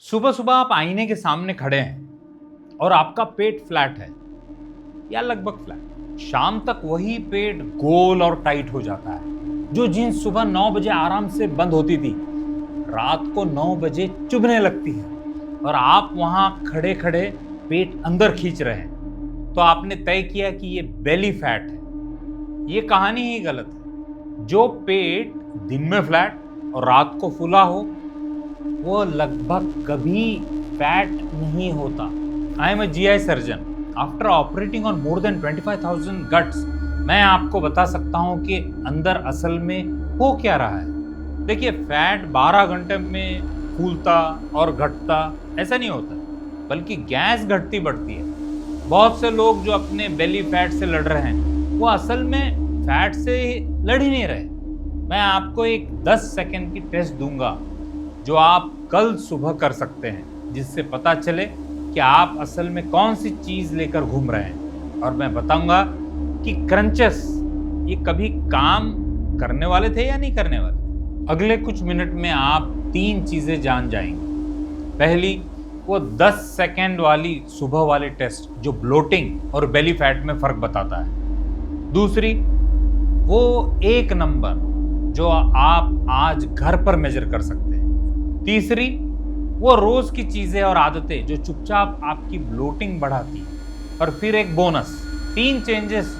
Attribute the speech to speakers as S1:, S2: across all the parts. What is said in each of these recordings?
S1: सुबह सुबह आप आईने के सामने खड़े हैं और आपका पेट फ्लैट है या लगभग फ्लैट। शाम तक वही पेट गोल और टाइट हो जाता है। जो जीन्स सुबह 9 बजे आराम से बंद होती थी, रात को 9 बजे चुभने लगती है और आप वहां खड़े खड़े पेट अंदर खींच रहे हैं। तो आपने तय किया कि ये बेली फैट है। ये कहानी ही गलत है। जो पेट दिन में फ्लैट और रात को फूला हो, वो लगभग कभी फैट नहीं होता। I am a GI surgeon. After operating on more than 25,000 guts, मैं आपको बता सकता हूं कि अंदर असल में हो क्या रहा है। देखिए, फैट 12 घंटे में फूलता और घटता ऐसा नहीं होता, बल्कि गैस घटती बढ़ती है। बहुत से लोग जो अपने बेली फैट से लड़ रहे हैं, वो असल में फैट से लड़ ही नहीं रहे। मैं आपको एक 10 सेकंड की टेस्ट दूंगा जो आप कल सुबह कर सकते हैं, जिससे पता चले कि आप असल में कौन सी चीज लेकर घूम रहे हैं। और मैं बताऊंगा कि क्रंचेस ये कभी काम करने वाले थे या नहीं करने वाले। अगले कुछ मिनट में आप 3 चीजें जान जाएंगे। पहली, वो 10 सेकंड वाली सुबह वाली टेस्ट जो ब्लोटिंग और बेली फैट में फर्क बताता है। दूसरी, वो 1 नंबर जो आप आज घर पर मेजर कर सकते हैं। तीसरी, वो रोज की चीजें और आदतें जो चुपचाप आपकी ब्लोटिंग बढ़ाती। और फिर एक बोनस, 3 चेंजेस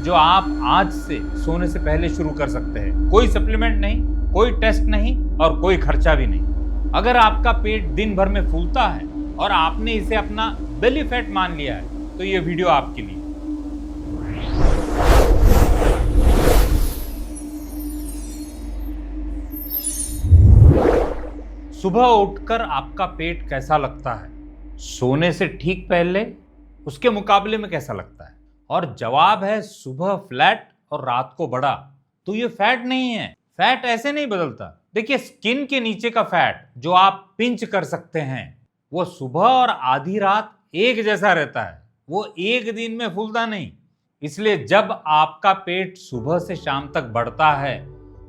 S1: जो आप आज से सोने से पहले शुरू कर सकते हैं। कोई सप्लीमेंट नहीं, कोई टेस्ट नहीं और कोई खर्चा भी नहीं। अगर आपका पेट दिन भर में फूलता है और आपने इसे अपना बेली फैट मान लिया है, तो ये वीडियो आपके लिए। सुबह उठकर आपका पेट कैसा लगता है? सोने से ठीक पहले उसके मुकाबले में कैसा लगता है? और जवाब है सुबह फ्लैट और रात को बड़ा। तो ये फैट नहीं है। फैट ऐसे नहीं बदलता। देखिए, स्किन के नीचे का फैट जो आप पिंच कर सकते हैं, वो सुबह और आधी रात एक जैसा रहता है। वो एक दिन में फूलता नहीं। इसलिए जब आपका पेट सुबह से शाम तक बढ़ता है,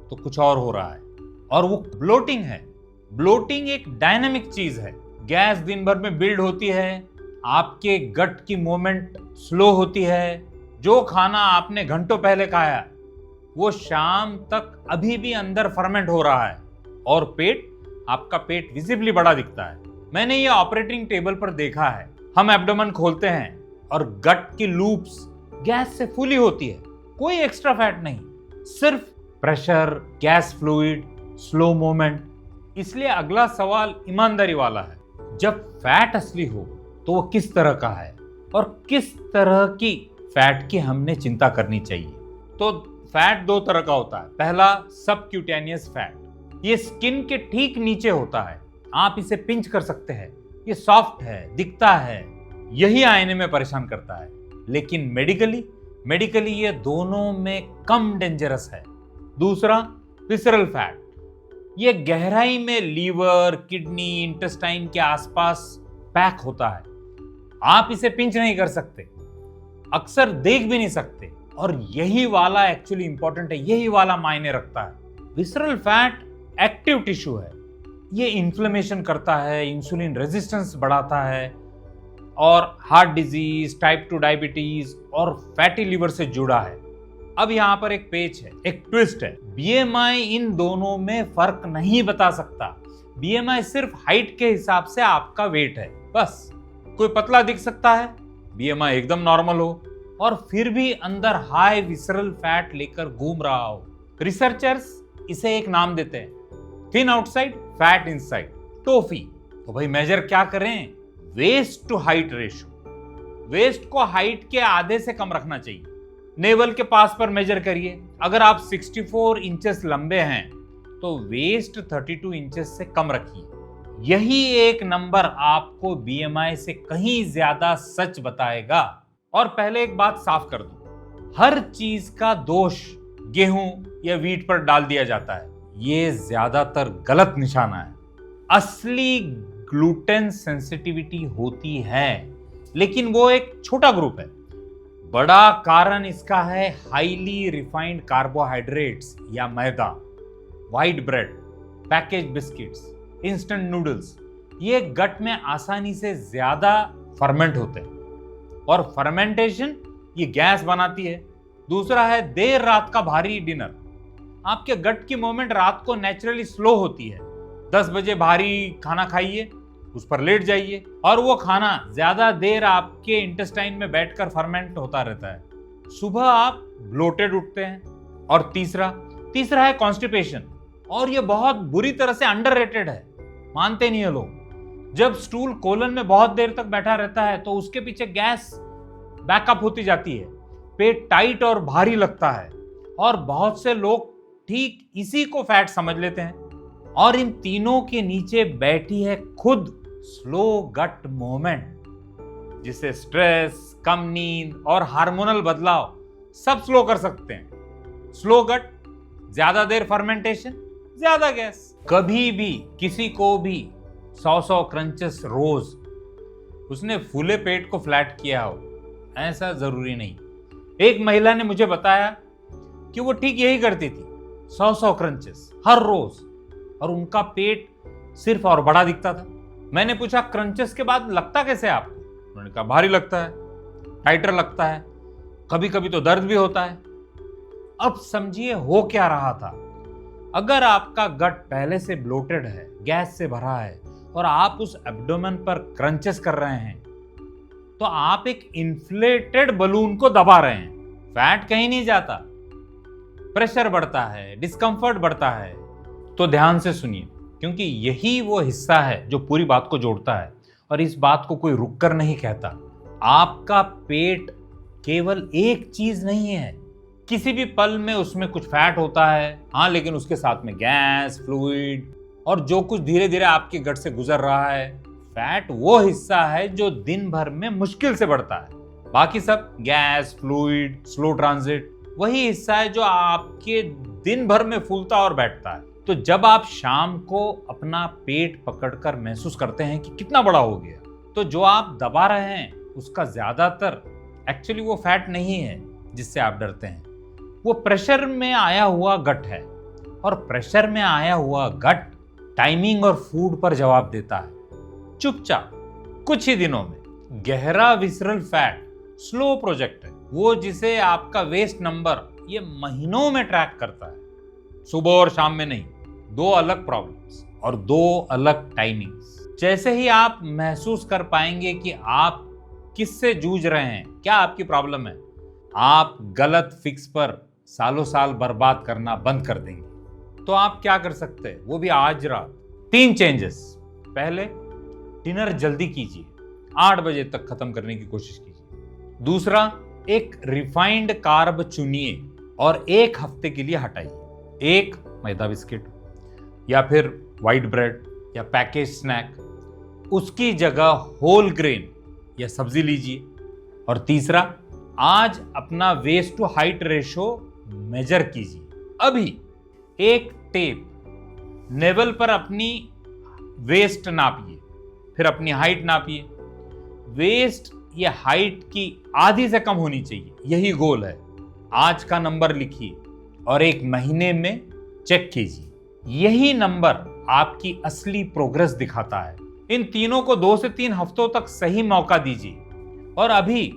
S1: तो कुछ और हो रहा है, और वो ब्लोटिंग है। ब्लोटिंग एक डायनामिक चीज है। गैस दिन भर में बिल्ड होती है, आपके गट की मूवमेंट स्लो होती है। जो खाना आपने घंटों पहले खाया, वो शाम तक अभी भी अंदर फर्मेंट हो रहा है, और आपका पेट विजिबली बड़ा दिखता है। मैंने ये ऑपरेटिंग टेबल पर देखा है। हम एब्डोमेन खोलते हैं और गट की लूप्स गैस से फुली होती है। कोई एक्स्ट्रा फैट नहीं, सिर्फ pressure, gas fluid, slow movement. इसलिए अगला सवाल ईमानदारी वाला है। जब फैट असली हो तो वो किस तरह का है, और किस तरह की फैट की हमने चिंता करनी चाहिए? तो फैट 2 तरह का होता है। पहला, सबक्यूटेनियस फैट। ये स्किन के ठीक नीचे होता है। आप इसे पिंच कर सकते हैं। ये सॉफ्ट है, दिखता है, यही आईने में परेशान करता है। लेकिन मेडिकली ये दोनों में कम डेंजरस है। दूसरा, विसरल फैट। ये गहराई में लीवर, किडनी, इंटेस्टाइन के आसपास पैक होता है। आप इसे पिंच नहीं कर सकते, अक्सर देख भी नहीं सकते, और यही वाला एक्चुअली इंपॉर्टेंट है। यही वाला मायने रखता है। विसरल फैट एक्टिव टिश्यू है। ये इन्फ्लेमेशन करता है, इंसुलिन रेजिस्टेंस बढ़ाता है, और हार्ट डिजीज, टाइप 2 डायबिटीज और फैटी लिवर से जुड़ा है। अब यहां पर एक पेच है, एक ट्विस्ट है। BMI इन दोनों में फर्क नहीं बता सकता। BMI सिर्फ हाइट के हिसाब से आपका वेट है, बस। कोई पतला दिख सकता है, BMI एकदम नॉर्मल हो, और फिर भी अंदर हाई विसरल फैट लेकर घूम रहा हो। रिसर्चर्स इसे एक नाम देते हैं, thin outside, fat inside, TOFI. तो भाई मेजर क्या करें? Waist to height ratio. Waist को हाइट के आधे से कम रखना चाहिए। नेवल के पास पर मेजर करिए। अगर आप 64 इंचेस लंबे हैं, तो वेस्ट 32 इंचेस से कम रखिए। यही एक नंबर आपको BMI से कहीं ज्यादा सच बताएगा। और पहले एक बात साफ कर दूं, हर चीज का दोष गेहूं या वीट पर डाल दिया जाता है। ये ज्यादातर गलत निशाना है। असली ग्लूटेन सेंसिटिविटी होती है, लेकिन वो एक छोटा ग्रुप है। बड़ा कारण इसका है हाईली रिफाइंड कार्बोहाइड्रेट्स या मैदा, white bread, package biscuits, instant noodles. ये गट में आसानी से ज्यादा फर्मेंट होते हैं और फर्मेंटेशन ये गैस बनाती है। दूसरा है देर रात का भारी डिनर। आपके गट की मूवमेंट रात को नेचुरली स्लो होती है। 10 बजे भारी खाना खाइए, उस पर लेट जाइए और वो खाना ज्यादा देर आपके इंटेस्टाइन में बैठकर फर्मेंट होता रहता है। सुबह आप ब्लोटेड उठते हैं। और तीसरा है कॉन्स्टिपेशन, और ये बहुत बुरी तरह से अंडररेटेड है, मानते नहीं है लोग। जब स्टूल कोलन में बहुत देर तक बैठा रहता है तो उसके पीछे गैस बैकअप होती जाती है, पेट टाइट और भारी लगता है, और बहुत से लोग ठीक इसी को फैट समझ लेते हैं। और इन तीनों के नीचे बैठी है खुद स्लो गट मूवमेंट, जिसे स्ट्रेस, कम नींद और हार्मोनल बदलाव सब स्लो कर सकते हैं। स्लो गट, ज्यादा देर फर्मेंटेशन, ज्यादा गैस। कभी भी किसी को भी 100 क्रंचेस रोज उसने फूले पेट को फ्लैट किया हो, ऐसा जरूरी नहीं। एक महिला ने मुझे बताया कि वो ठीक यही करती थी, 100 क्रंचेस हर रोज, और उनका पेट सिर्फ और बड़ा दिखता था। मैंने पूछा क्रंचेस के बाद लगता कैसे आपको? उन्होंने कहा भारी लगता है, टाइटर लगता है, कभी कभी तो दर्द भी होता है। अब समझिए हो क्या रहा था। अगर आपका गट पहले से ब्लोटेड है, गैस से भरा है, और आप उस एब्डोमेन पर क्रंचेस कर रहे हैं, तो आप एक इन्फ्लेटेड बलून को दबा रहे हैं। फैट कहीं नहीं जाता, प्रेशर बढ़ता है, डिस्कंफर्ट बढ़ता है। तो ध्यान से सुनिए, क्योंकि यही वो हिस्सा है जो पूरी बात को जोड़ता है, और इस बात को कोई रुक कर नहीं कहता। आपका पेट केवल एक चीज नहीं है। किसी भी पल में उसमें कुछ फैट होता है, हाँ, लेकिन उसके साथ में गैस, फ्लूइड और जो कुछ धीरे धीरे आपके गट से गुजर रहा है। फैट वो हिस्सा है जो दिन भर में मुश्किल से बढ़ता है। बाकी सब गैस, फ्लूइड, स्लो ट्रांजिट वही हिस्सा है जो आपके दिन भर में फूलता और बैठता है। तो जब आप शाम को अपना पेट पकड़कर महसूस करते हैं कि कितना बड़ा हो गया, तो जो आप दबा रहे हैं उसका ज्यादातर एक्चुअली वो फैट नहीं है जिससे आप डरते हैं, वो प्रेशर में आया हुआ गट है। और प्रेशर में आया हुआ गट टाइमिंग और फूड पर जवाब देता है। चुपचाप कुछ ही दिनों में गहरा विसरल फैट स्लो प्रोजेक्ट है, वो जिसे आपका वेस्ट नंबर ये महीनों में ट्रैक करता है, सुबह और शाम में नहीं। 2 अलग प्रॉब्लम्स और 2 अलग टाइमिंग्स। जैसे ही आप महसूस कर पाएंगे कि आप किससे जूझ रहे हैं, क्या आपकी प्रॉब्लम है, आप गलत फिक्स पर सालों साल बर्बाद करना बंद कर देंगे। तो आप क्या कर सकते हैं, वो भी आज रात। 3 चेंजेस। पहले, डिनर जल्दी कीजिए, 8 बजे तक खत्म करने की कोशिश कीजिए। दूसरा, एक रिफाइंड कार्ब चुनिए और 1 हफ्ते के लिए हटाइए। 1 मैदा बिस्किट या फिर व्हाइट ब्रेड या पैकेज स्नैक, उसकी जगह होल ग्रेन या सब्जी लीजिए। और तीसरा, आज अपना waist to height ratio measure कीजिए। अभी एक टेप नेवल पर अपनी वेस्ट नापिए, फिर अपनी हाइट नापिए। वेस्ट या हाइट की आधी से कम होनी चाहिए, यही गोल है। आज का नंबर लिखिए और 1 महीने में चेक कीजिए। यही नंबर आपकी असली प्रोग्रेस दिखाता है। इन तीनों को 2 से 3 हफ्तों तक सही मौका दीजिए। और अभी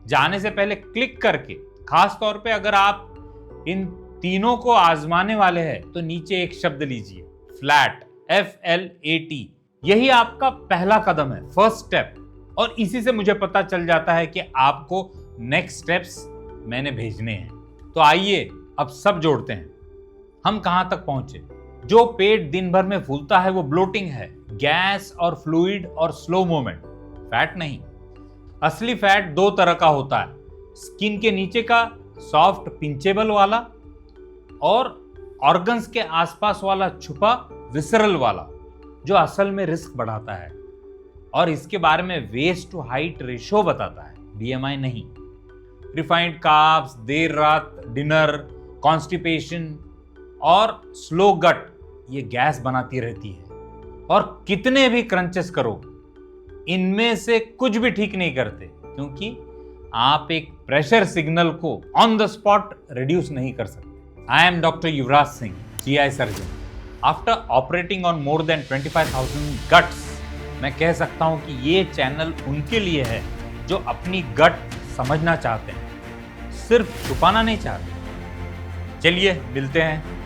S1: जाने से पहले क्लिक करके, खास तौर पे अगर आप इन तीनों को आजमाने वाले हैं, तो नीचे एक शब्द लीजिए, फ्लैट, FLAT। यही आपका पहला कदम है, फर्स्ट स्टेप। और इसी से मुझे पता चल जाता है कि आपको नेक्स्ट स्टेप्स मैंने भेजने हैं। तो आइए अब सब जोड़ते हैं। हम कहां तक पहुंचे? जो पेट दिन भर में फूलता है वो ब्लोटिंग है, गैस और फ्लूइड और स्लो मूवमेंट, फैट नहीं। असली फैट 2 तरह का होता है, स्किन के नीचे का सॉफ्ट पिंचेबल वाला, और ऑर्गन्स के आसपास वाला छुपा विसरल वाला, जो असल में रिस्क बढ़ाता है। और इसके बारे में वेस्ट टू हाइट रेशो बताता है, BMI नहीं। रिफाइंड कार्ब्स, देर रात डिनर, कॉन्स्टिपेशन और स्लो गट ये गैस बनाती रहती है। और कितने भी क्रंचेस करो, इनमें से कुछ भी ठीक नहीं करते, क्योंकि आप एक प्रेशर सिग्नल को ऑन द स्पॉट रिड्यूस नहीं कर सकते। I am Dr. Yuvraj Singh, GI surgeon. After operating on more than 25,000 guts, मैं कह सकता हूं कि ये चैनल उनके लिए है जो अपनी गट समझना चाहते हैं, सिर्फ छुपाना नहीं चाहते। चलिए मिलते हैं